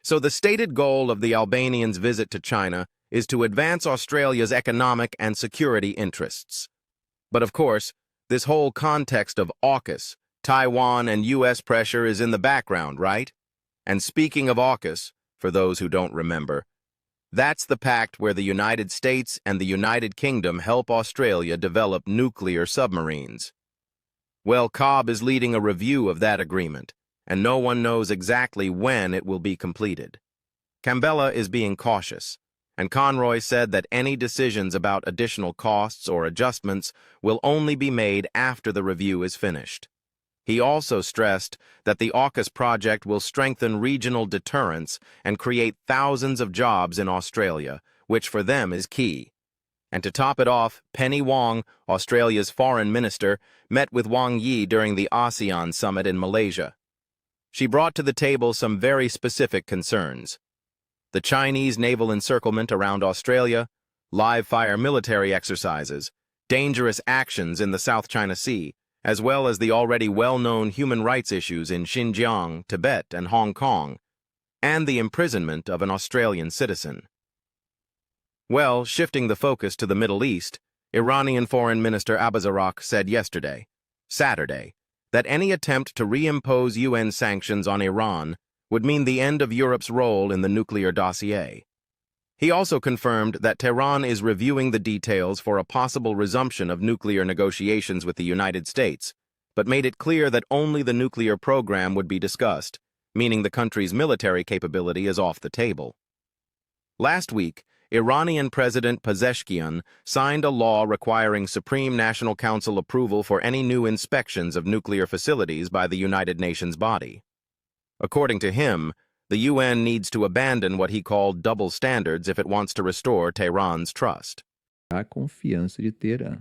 So the stated goal of the Albanians' visit to China is to advance Australia's economic and security interests. But of course, this whole context of AUKUS, Taiwan and U.S. pressure is in the background, right? And speaking of AUKUS, for those who don't remember, that's the pact where the United States and the United Kingdom help Australia develop nuclear submarines. Well, Cobb is leading a review of that agreement, and no one knows exactly when it will be completed. Campbell is being cautious, and Conroy said that any decisions about additional costs or adjustments will only be made after the review is finished. He also stressed that the AUKUS project will strengthen regional deterrence and create thousands of jobs in Australia, which for them is key. And to top it off, Penny Wong, Australia's foreign minister, met with Wang during the ASEAN summit in Malaysia. She brought to the table some very specific concerns: the Chinese naval encirclement around Australia, live-fire military exercises, dangerous actions in the South China Sea, as well as the already well-known human rights issues in Xinjiang, Tibet, and Hong Kong, and the imprisonment of an Australian citizen. Well, shifting the focus to the Middle East, Iranian Foreign Minister Abazarak said Saturday, that any attempt to reimpose UN sanctions on Iran would mean the end of Europe's role in the nuclear dossier. He also confirmed that Tehran is reviewing the details for a possible resumption of nuclear negotiations with the United States, but made it clear that only the nuclear program would be discussed, meaning the country's military capability is off the table. Last week, Iranian President Pezeshkian signed a law requiring Supreme National Council approval for any new inspections of nuclear facilities by the United Nations body. According to him, the UN needs to abandon what he called double standards if it wants to restore Tehran's trust. A confiança de ter